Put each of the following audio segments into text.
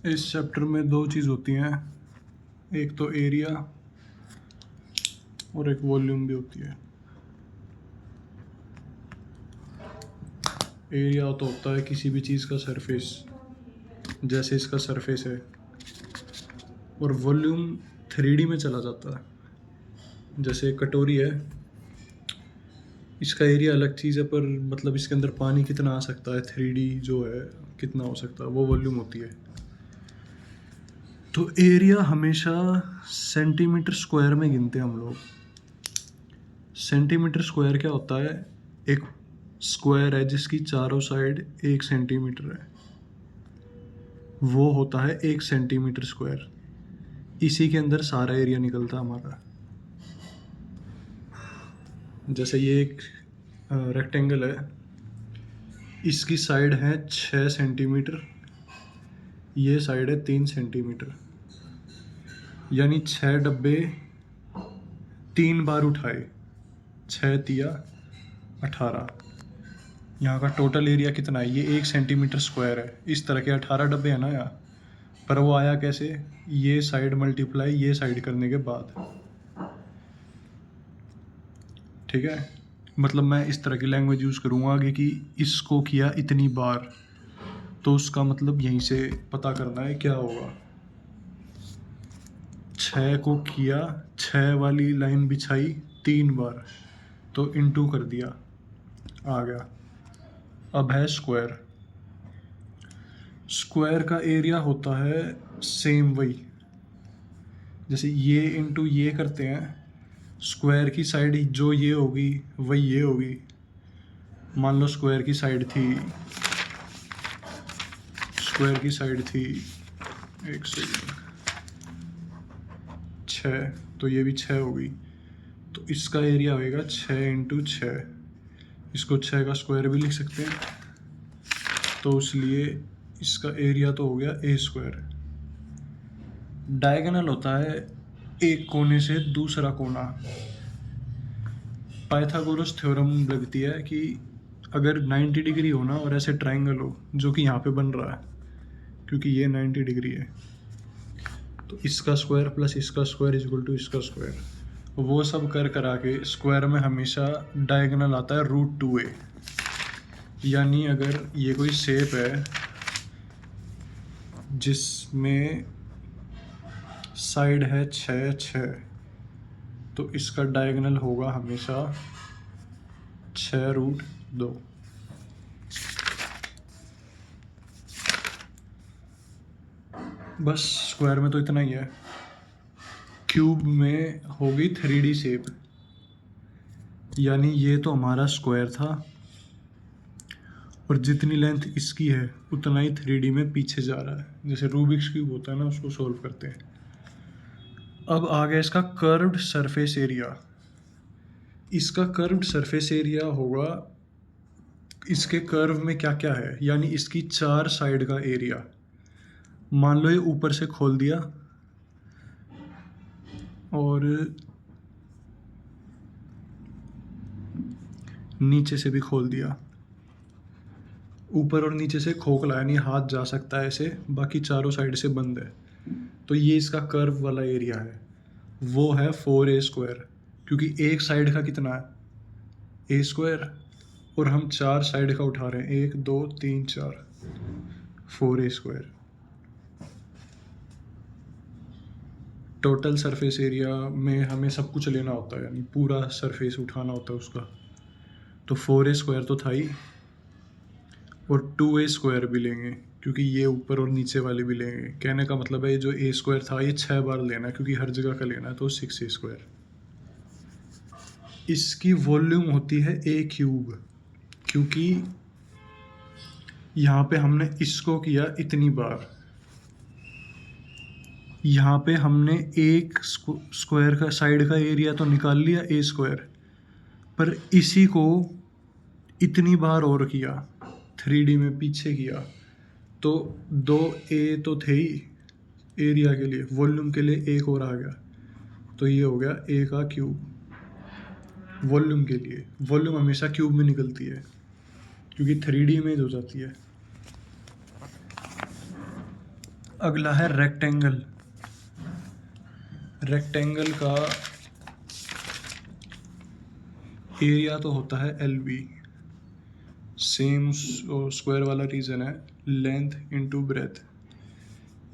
इस चैप्टर में दो चीज़ होती हैं, एक तो एरिया और एक वॉल्यूम भी होती है। एरिया तो होता है किसी भी चीज़ का सरफेस, जैसे इसका सरफेस है, और वॉल्यूम 3D में चला जाता है। जैसे कटोरी है, इसका एरिया अलग चीज़ है, पर मतलब इसके अंदर पानी कितना आ सकता है, 3D जो है कितना हो सकता है, वो वॉल्यूम होती है। तो एरिया हमेशा सेंटीमीटर स्क्वायर में गिनते हैं हम लोग। सेंटीमीटर स्क्वायर क्या होता है? एक स्क्वायर है जिसकी चारों साइड 1 सेंटीमीटर है, वो होता है 1 सेंटीमीटर स्क्वायर। इसी के अंदर सारा एरिया निकलता है हमारा। जैसे ये एक रेक्टेंगल है, इसकी साइड है 6 सेंटीमीटर, ये साइड है 3 सेंटीमीटर, यानी 6 डब्बे 3 बार उठाए, 6 तिया 18। यहाँ का टोटल एरिया कितना है? ये 1 सेंटीमीटर स्क्वायर है। इस तरह के 18 डब्बे हैं ना यहाँ, पर वो आया कैसे? ये साइड मल्टीप्लाई ये साइड करने के बाद। ठीक है, मतलब मैं इस तरह की लैंग्वेज यूज़ करूँगा आगे कि इसको किया इतनी बार, तो उसका मतलब यहीं से पता करना है क्या होगा। 6 को किया, 6 वाली लाइन बिछाई 3 बार, तो इनटू कर दिया, आ गया। अब है स्क्वायर। स्क्वायर का एरिया होता है सेम वही, जैसे ये इनटू ये करते हैं, स्क्वायर की साइड जो ये होगी वही ये होगी। मान लो स्क्वायर की साइड थी, एक सेकेंड, 6, तो ये भी 6 होगी, तो इसका एरिया होएगा 6 × 6। इसको 6 का स्क्वायर भी लिख सकते हैं, तो इसलिए इसका एरिया तो हो गया A²। डायगोनल होता है एक कोने से दूसरा कोना। पाइथागोरस थ्योरम लगती है कि अगर 90 डिग्री हो ना और ऐसे ट्राइंगल हो, जो कि यहाँ पे बन रहा है क्योंकि ये 90 डिग्री है, तो इसका स्क्वायर प्लस इसका स्क्वायर इज इक्वल टू इसका स्क्वायर। वो सब कर करा के स्क्वायर में हमेशा डायगोनल आता है √2a। यानी अगर ये कोई शेप है जिसमें साइड है 6 तो इसका डायगोनल होगा हमेशा 6√2। बस स्क्वायर में तो इतना ही है। क्यूब में होगी 3D शेप, यानी ये तो हमारा स्क्वायर था, और जितनी लेंथ इसकी है उतना ही 3D में पीछे जा रहा है। जैसे रूबिक्स क्यूब होता है ना, उसको सोल्व करते हैं। अब आ गया इसका कर्व्ड सरफेस एरिया। इसका कर्व्ड सरफेस एरिया होगा इसके कर्व में क्या क्या है, यानी इसकी 4 साइड का एरिया। मान लो ये ऊपर से खोल दिया और नीचे से भी खोल दिया। ऊपर और नीचे से खोखला यानी हाथ जा सकता है ऐसे, बाकी चारों साइड से बंद है। तो ये इसका कर्व वाला एरिया है, वो है 4a², क्योंकि एक साइड का कितना है A², और हम 4 साइड का उठा रहे हैं, 1 2 3 4, 4a²। टोटल सरफेस एरिया में हमें सब कुछ लेना होता है, यानी पूरा सरफेस उठाना होता है उसका। तो 4a² तो था ही, और 2a² भी लेंगे क्योंकि ये ऊपर और नीचे वाले भी लेंगे। कहने का मतलब है ये जो a² था ये 6 बार लेना है, क्योंकि हर जगह का लेना है, तो 6a²। इसकी वॉल्यूम होती है A3, क्योंकि यहाँ पे हमने इसको किया इतनी बार, यहाँ पे हमने एक स्क्वायर का साइड का एरिया तो निकाल लिया A², पर इसी को इतनी बार और किया, 3D में पीछे किया, तो 2a तो थे ही एरिया के लिए, वॉल्यूम के लिए एक और आ गया, तो ये हो गया A³ वॉल्यूम के लिए। वॉल्यूम हमेशा क्यूब में निकलती है क्योंकि 3D इमेज हो जाती है। अगला है रेक्टेंगल। रेक्टेंगल का एरिया तो होता है LB, सेम स्क्वायर वाला रीजन है, लेंथ इनटू ब्रेथ।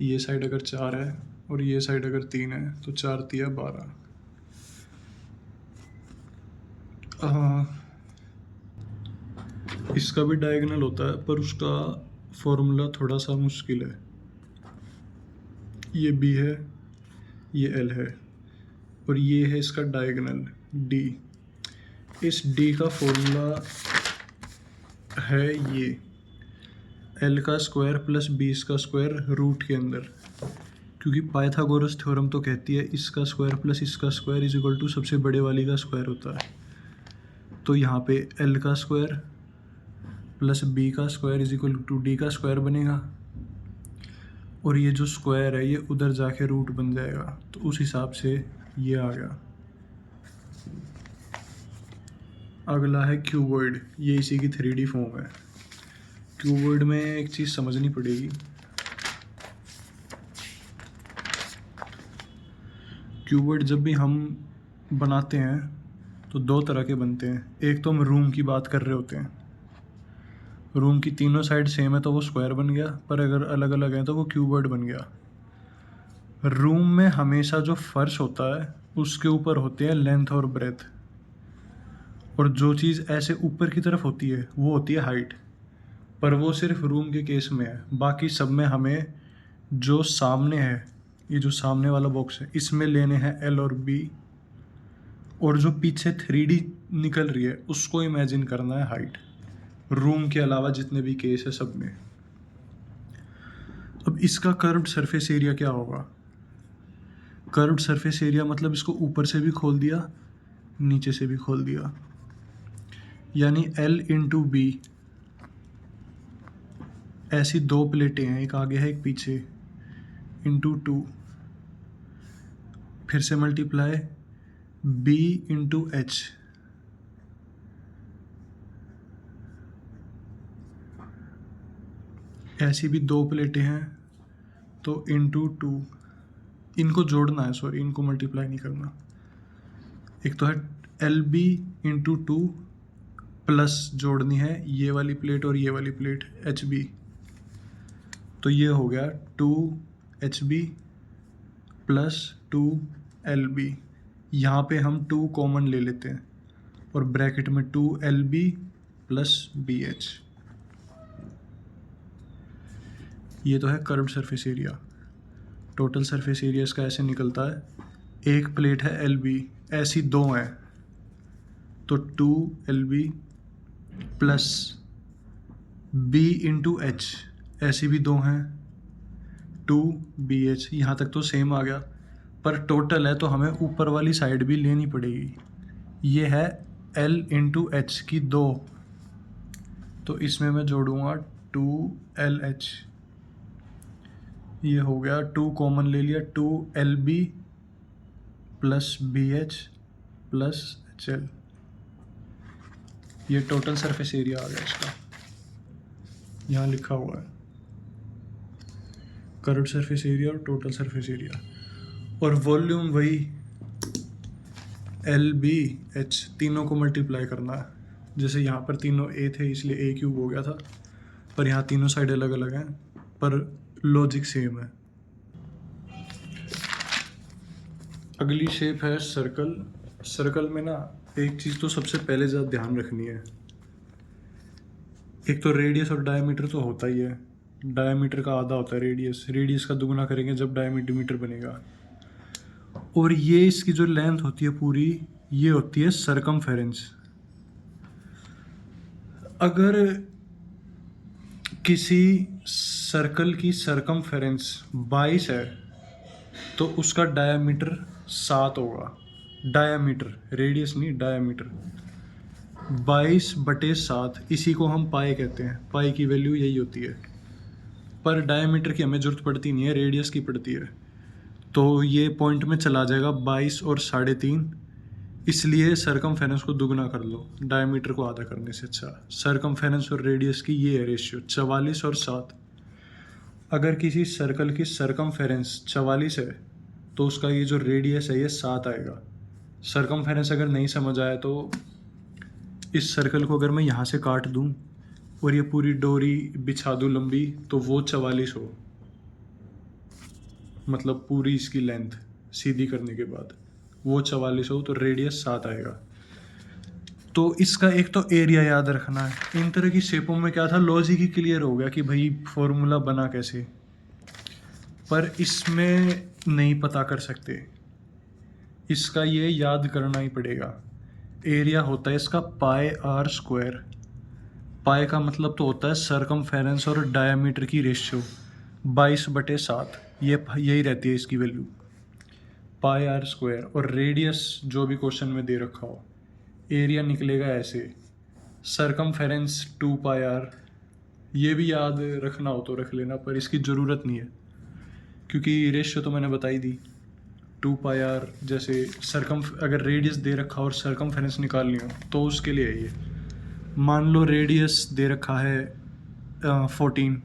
ये साइड अगर 4 है और ये साइड अगर 3 है तो 4 तिया 12। इसका भी डायगोनल होता है पर उसका फॉर्मूला थोड़ा सा मुश्किल है। ये B है, ये L है और ये है इसका डायगोनल D। इस D का फॉर्मूला है ये L का स्क्वायर प्लस B का स्क्वायर रूट के अंदर, क्योंकि पाइथागोरस थ्योरम तो कहती है इसका स्क्वायर प्लस इसका स्क्वायर इज इक्वल टू सबसे बड़े वाली का स्क्वायर होता है। तो यहाँ पे L का स्क्वायर प्लस B का square is equal to D का स्क्वायर बनेगा और ये जो स्क्वायर है ये उधर जाके रूट बन जाएगा, तो उस हिसाब से ये आ गया। अगला है क्यूबॉइड। ये इसी की 3D फॉर्म है। क्यूबॉइड में एक चीज़ समझनी पड़ेगी। क्यूबॉइड जब भी हम बनाते हैं तो दो तरह के बनते हैं। एक तो हम रूम की बात कर रहे होते हैं, रूम की तीनों साइड सेम है तो वो स्क्वायर बन गया, पर अगर अलग अलग है तो वो क्यूबॉइड बन गया। रूम में हमेशा जो फर्श होता है उसके ऊपर होते हैं लेंथ और ब्रेथ, और जो चीज़ ऐसे ऊपर की तरफ होती है वो होती है हाइट। पर वो सिर्फ रूम के केस में है, बाकी सब में हमें जो सामने है, ये जो सामने वाला बॉक्स है, इसमें लेने हैं L और B, और जो पीछे 3D निकल रही है उसको इमेजिन करना है हाइट। रूम के अलावा जितने भी केस है सब में। अब इसका कर्व्ड सरफेस एरिया क्या होगा? कर्व्ड सरफेस एरिया मतलब इसको ऊपर से भी खोल दिया, नीचे से भी खोल दिया, यानी L इंटू B। ऐसी दो प्लेटें हैं, एक आगे है एक पीछे, इंटू 2, फिर से मल्टीप्लाई B इंटू H, ऐसी भी दो प्लेटें हैं तो इंटू 2। इनको जोड़ना है, सॉरी इनको मल्टीप्लाई नहीं करना। एक तो है LB इंटू 2 प्लस जोड़नी है ये वाली प्लेट और ये वाली प्लेट HB, तो ये हो गया 2HB प्लस 2LB। यहाँ पे हम 2 कॉमन ले लेते हैं और ब्रैकेट में 2LB प्लस BH। ये तो है curved surface area. Total surface area इसका ऐसे निकलता है, एक प्लेट है LB, ऐसी दो हैं तो 2LB plus B into H, ऐसी भी दो हैं 2BH। यहाँ तक तो सेम आ गया, पर टोटल है तो हमें ऊपर वाली साइड भी लेनी पड़ेगी। ये है L इंटू H की दो, तो इसमें मैं जोड़ूंगा 2LH। ये हो गया 2 कॉमन ले लिया, 2LB plus BH plus HL। ये टोटल सरफेस एरिया आ गया इसका, यहाँ लिखा हुआ है कर्व्ड सरफेस एरिया और टोटल सरफेस एरिया। और वॉल्यूम वही LBH, तीनों को मल्टीप्लाई करना है। जैसे यहाँ पर तीनों A थे इसलिए A क्यूब हो गया था, पर यहाँ तीनों साइड अलग अलग हैं पर लॉजिक सेम है। अगली शेप है सर्कल। सर्कल में ना एक चीज़ तो सबसे पहले ज़्यादा ध्यान रखनी है। एक तो रेडियस और डायमीटर तो होता ही है, डायमीटर का आधा होता है रेडियस, रेडियस का दुगना करेंगे जब डायमीटर बनेगा। और ये इसकी जो लेंथ होती है पूरी, ये होती है सरकमफेरेंस। अगर किसी सर्कल की सरकमफेरेंस 22 है तो उसका डायमीटर 7 होगा। डायमीटर, रेडियस नहीं, डायमीटर 22/7, इसी को हम पाई कहते हैं। पाई की वैल्यू यही होती है, पर डायमीटर की हमें ज़रूरत पड़ती नहीं है, रेडियस की पड़ती है। तो ये पॉइंट में चला जाएगा 22 और 3.5, इसलिए सरकमफेरेंस को दुगना कर लो डायमीटर को आधा करने से। अच्छा, सरकमफेरेंस और रेडियस की ये है रेशियो 44 और 7। अगर किसी सर्कल की सरकमफेरेंस 44 है तो उसका ये जो रेडियस है ये 7 आएगा। सरकमफेरेंस अगर नहीं समझ आया तो इस सर्कल को अगर मैं यहाँ से काट दूँ और ये पूरी डोरी बिछा दूँ लंबी तो वो 44 हो, मतलब पूरी इसकी लेंथ सीधी करने के बाद वो 44 हो तो रेडियस 7 आएगा। तो इसका एक तो एरिया याद रखना है। इन तरह की शेपों में क्या था, लॉजिक ही क्लियर हो गया कि भाई फॉर्मूला बना कैसे, पर इसमें नहीं पता कर सकते, इसका ये याद करना ही पड़ेगा। एरिया होता है इसका पाई आर स्क्वायर। पाई का मतलब तो होता है सरकमफेरेंस और डायमीटर की रेशियो 22/7, ये यही रहती है इसकी वैल्यू पाई आर स्क्वायर। और रेडियस जो भी क्वेश्चन में दे रखा हो, एरिया निकलेगा ऐसे सरकमफेरेंस 2 पाई आर। ये भी याद रखना हो तो रख लेना, पर इसकी ज़रूरत नहीं है क्योंकि रेशियो तो मैंने बताई दी 2 पाई आर। जैसे अगर रेडियस दे रखा और सरकमफेरेंस निकालनी हो तो उसके लिए है ये। मान लो रेडियस दे रखा है 14,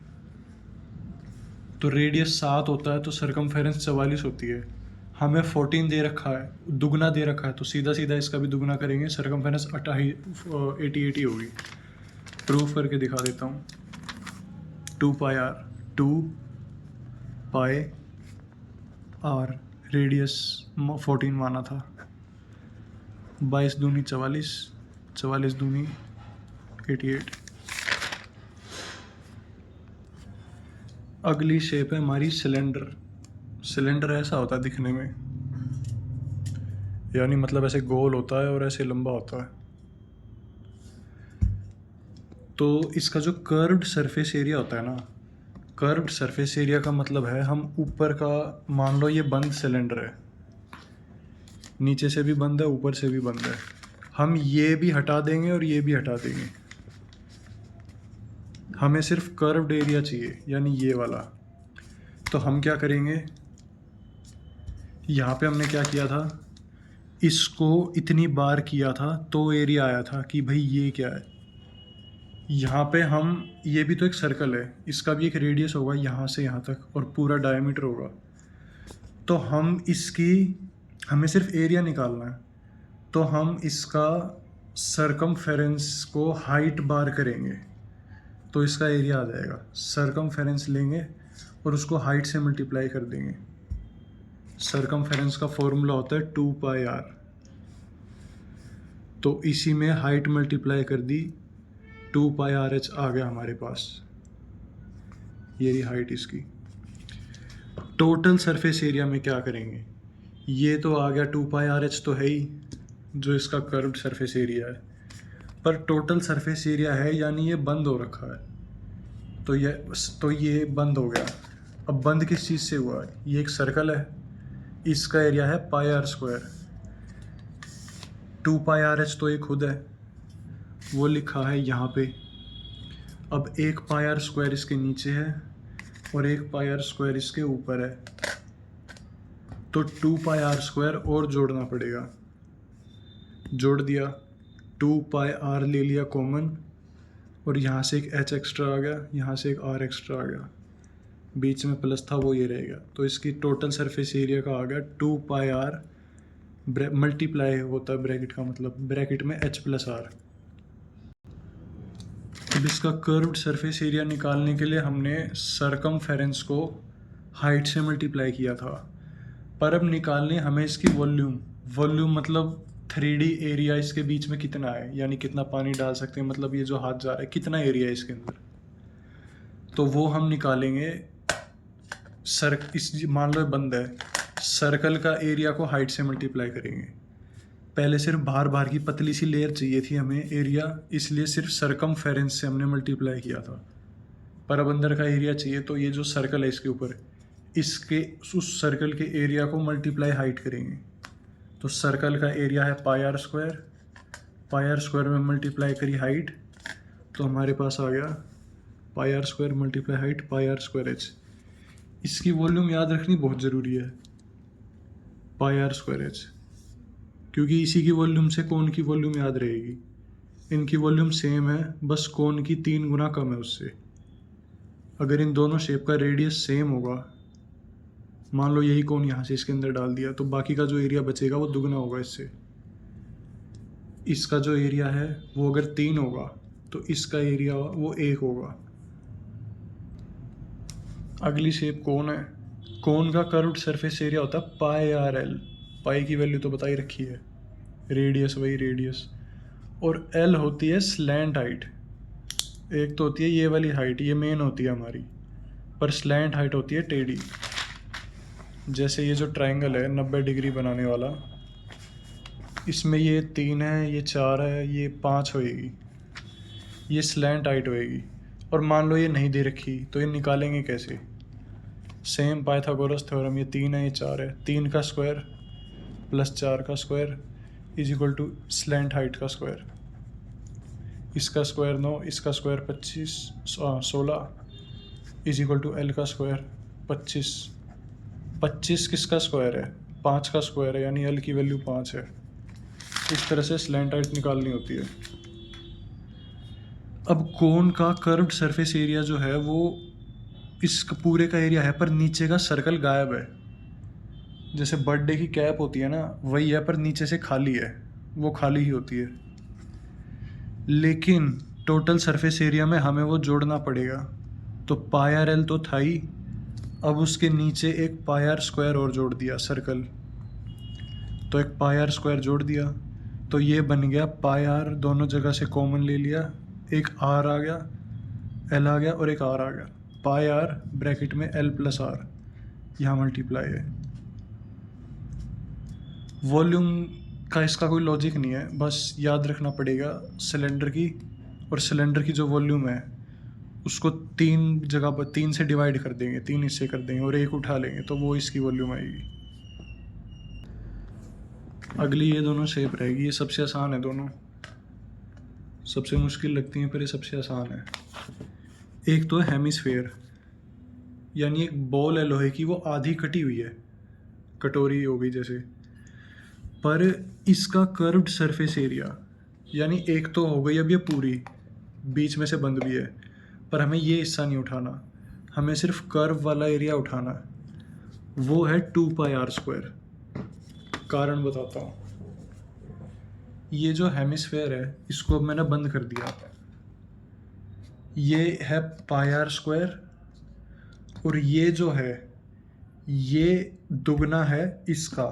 तो रेडियस 7 होता है तो सरकमफेरेंस 44 होती है। हमें 14 दे रखा है, दुगना दे रखा है, तो सीधा सीधा इसका भी दुगना करेंगे, सरकमफेरेंस 80 होगी। प्रूफ करके दिखा देता हूँ। 2 pi are, 2 pi are, radius 14 माना था, 22 दूनी 44, 44 दूनी 88। अगली शेप है हमारी सिलेंडर। सिलेंडर ऐसा होता है दिखने में, यानी मतलब ऐसे गोल होता है और ऐसे लंबा होता है। तो इसका जो कर्व्ड सरफेस एरिया होता है ना, कर्व्ड सरफेस एरिया का मतलब है हम ऊपर का, मान लो ये बंद सिलेंडर है, नीचे से भी बंद है ऊपर से भी बंद है, हम ये भी हटा देंगे और ये भी हटा देंगे, हमें सिर्फ कर्व्ड एरिया चाहिए यानी ये वाला। तो हम क्या करेंगे, यहाँ पे हमने क्या किया था, इसको इतनी बार किया था तो एरिया आया था कि भाई ये क्या है। यहाँ पे हम, ये भी तो एक सर्कल है, इसका भी एक रेडियस होगा यहाँ से यहाँ तक और पूरा डायमीटर होगा। तो हमें सिर्फ एरिया निकालना है, तो हम इसका सरकमफेरेंस को हाइट बार करेंगे तो इसका एरिया आ जाएगा। सरकमफेरेंस लेंगे और उसको हाइट से मल्टीप्लाई कर देंगे। सरकमफेरेंस का फॉर्मूला होता है 2 पाई आर, तो इसी में हाइट मल्टीप्लाई कर दी, 2 पाई आर एच आ गया हमारे पास, ये रही हाइट इसकी। टोटल सरफेस एरिया में क्या करेंगे, ये तो आ गया 2 पाई आर एच तो है ही जो इसका कर्व्ड सरफेस एरिया है, पर टोटल सरफेस एरिया है यानी ये बंद हो रखा है, तो ये बंद हो गया। अब बंद किस चीज़ से हुआ है, ये एक सर्कल है, इसका एरिया है pi R square. 2 pi R H तो ये खुद है, वो लिखा है यहाँ पे। अब 1 पाई आर स्क्वायर इसके नीचे है और 1 पाई आर स्क्वायर इसके ऊपर है, तो 2 पाई आर स्क्वायर और जोड़ना पड़ेगा। जोड़ दिया, 2 पाई आर ले लिया कॉमन और यहाँ से एक एच एक्स्ट्रा आ गया, यहाँ से एक आर एक्स्ट्रा आ गया, बीच में प्लस था वो ये रहेगा। तो इसकी टोटल सरफेस एरिया का आ गया 2 पाई आर, मल्टीप्लाई होता है ब्रैकेट का मतलब, ब्रैकेट में एच प्लस आर। अब इसका कर्व्ड सरफेस एरिया निकालने के लिए हमने सरकमफेरेंस को हाइट से मल्टीप्लाई किया था, पर अब निकालने हमें इसकी वॉल्यूम। वॉल्यूम मतलब 3D एरिया इसके बीच में कितना है, यानी कितना पानी डाल सकते हैं, मतलब ये जो हाथ जा रहा है कितना एरिया है इसके अंदर, तो वो हम निकालेंगे। मान लो बंद है, सर्कल का एरिया को हाइट से मल्टीप्लाई करेंगे। पहले सिर्फ बाहर बाहर की पतली सी लेयर चाहिए थी हमें एरिया, इसलिए सिर्फ सरकमफेरेंस से हमने मल्टीप्लाई किया था, पर अब अंदर का एरिया चाहिए, तो ये जो सर्कल है इसके ऊपर, इसके उस सर्कल के एरिया को मल्टीप्लाई हाइट करेंगे। तो सर्कल का एरिया है pi R square, pi R square में मल्टीप्लाई करी हाइट, तो हमारे पास आ गया pi R square multiply height pi R square H. इसकी वॉल्यूम याद रखनी बहुत ज़रूरी है, पाई आर स्क्वायर एच, क्योंकि इसी की वॉल्यूम से कोन की वॉल्यूम याद रहेगी। इनकी वॉल्यूम सेम है, बस कोन की 3 गुना कम है उससे। अगर इन दोनों शेप का रेडियस सेम होगा, मान लो यही कोन यहाँ से इसके अंदर डाल दिया, तो बाकी का जो एरिया बचेगा वो दुगना होगा इससे। इसका जो एरिया है वो अगर 3 होगा तो इसका एरिया वो 1 होगा। अगली शेप कोन है। कोन का कर्व्ड सरफेस एरिया होता है पाई आर एल। पाई की वैल्यू तो बता ही रखी है, रेडियस वही रेडियस। और एल होती है स्लैंट हाइट। एक तो होती है ये वाली हाइट, ये मेन होती है हमारी, पर स्लैंट हाइट होती है टेढ़ी। जैसे ये जो ट्रायंगल है 90 डिग्री बनाने वाला, इसमें ये 3 है, ये 4 है, ये 5 होएगी, ये स्लैंट हाइट होएगी। और मान लो ये नहीं दे रखी तो ये निकालेंगे कैसे? सेम पाइथागोरस थ्योरम, ये 3 है, ये 4 है, 3 का स्क्वायर प्लस 4 का square is equal to slant height का स्क्वायर। इसका स्क्वायर 9, इसका square 16 is equal to L का स्क्वायर 25। 25 किसका स्क्वायर है? 5 का स्क्वायर है, यानी एल की वैल्यू 5 है। इस तरह से स्लैंट हाइट निकालनी होती है। अब कोन का कर्व्ड सरफेस एरिया जो है वो इस पूरे का एरिया है, पर नीचे का सर्कल गायब है। जैसे बर्थडे की कैप होती है ना, वही है, पर नीचे से खाली है, वो खाली ही होती है। लेकिन टोटल सरफेस एरिया में हमें वो जोड़ना पड़ेगा। तो पाई आर एल तो था ही, अब उसके नीचे एक पाई आर स्क्वायर और जोड़ दिया सर्कल। तो एक पाई आर स्क्वायर जोड़ दिया तो ये बन गया पाई आर, दोनों जगह से कॉमन ले लिया, एक आर आ गया, एल आ गया और एक आर आ गया। पाई आर ब्रैकेट में एल प्लस आर, यहाँ मल्टीप्लाई है। वॉल्यूम का इसका कोई लॉजिक नहीं है, बस याद रखना पड़ेगा सिलेंडर की, और सिलेंडर की जो वॉल्यूम है उसको 3 जगह पर 3 से डिवाइड कर देंगे, 3 हिस्से कर देंगे और एक उठा लेंगे, तो वो इसकी वॉल्यूम आएगी। अगली ये दोनों शेप रहेगी, ये सबसे आसान है, दोनों सबसे मुश्किल लगती हैं पर ये सबसे आसान है। एक तो है हेमिस्फेयर, यानी एक बॉल है लोहे की, वो आधी कटी हुई है, कटोरी हो गई जैसे, पर इसका कर्व्ड सरफेस एरिया, यानी एक तो हो गई अब ये पूरी, बीच में से बंद भी है, पर हमें ये हिस्सा नहीं उठाना, हमें सिर्फ कर्व वाला एरिया उठाना है। वो है 2 पाई आर स्क्वायर। कारण बताता हूँ। ये जो हेमिस्फेयर है इसको अब मैंने बंद कर दिया, ये है पाई आर स्क्वायर, और ये जो है ये दुगना है इसका,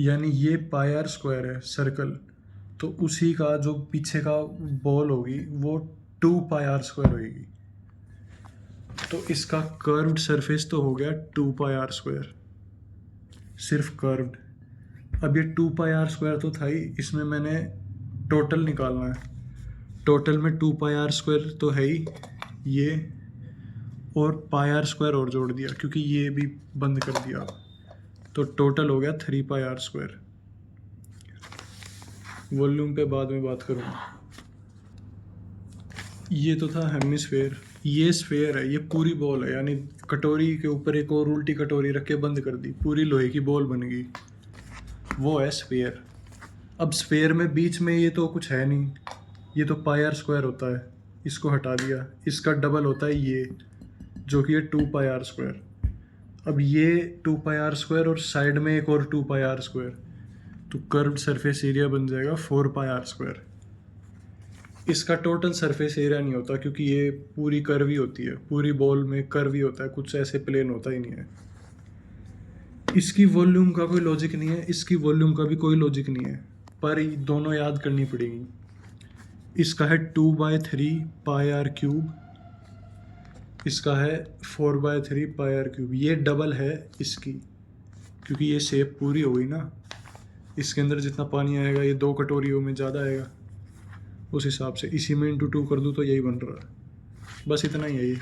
यानी ये पाई आर स्क्वायर है सर्कल, तो उसी का जो पीछे का बॉल होगी वो 2 पाई आर स्क्वायर होगी। तो इसका कर्व्ड सरफेस तो हो गया 2 पाई आर स्क्वायर, सिर्फ कर्व्ड। अब ये 2 पाई आर स्क्वायर तो था ही, इसमें मैंने टोटल निकालना है। टोटल में 2 पाई आर स्क्वायर तो है ही ये, और पाई आर स्क्वायर और जोड़ दिया क्योंकि ये भी बंद कर दिया, तो टोटल हो गया 3 पाई आर स्क्वायर। वॉल्यूम पे बाद में बात करूँगा। ये तो था हेमिस्फेयर, ये स्फेयर है, ये पूरी बॉल है, यानी कटोरी के ऊपर एक और उल्टी कटोरी रख के बंद कर दी, पूरी लोहे की बॉल बन गई, वो है स्फेयर। अब स्फेयर में बीच में ये तो कुछ है नहीं, ये तो पाई आर स्क्वायर होता है, इसको हटा दिया, इसका डबल होता है ये, जो कि है 2 पाई आर स्क्वायर। अब ये 2 पाई आर स्क्वायर और साइड में एक और 2 पाई आर स्क्वायर, तो कर्व्ड सरफेस एरिया बन जाएगा 4 पाई आर स्क्वायर। इसका टोटल सरफेस एरिया नहीं होता क्योंकि ये पूरी कर्वी होती है, पूरी बॉल में कर्वी होता है, कुछ ऐसे प्लेन होता ही नहीं है। इसकी वॉल्यूम का कोई लॉजिक नहीं है, इसकी वॉल्यूम का भी कोई लॉजिक नहीं है, पर दोनों याद करनी पड़ेगी। इसका है 2/3 पाई आर क्यूब, इसका है 4/3 पाई आर क्यूब। ये डबल है इसकी, क्योंकि ये शेप पूरी हो गई ना, इसके अंदर जितना पानी आएगा ये 2 कटोरियों में ज़्यादा आएगा, उस हिसाब से इसी में × 2 कर दूँ तो यही बन रहा है। बस इतना ही है ये।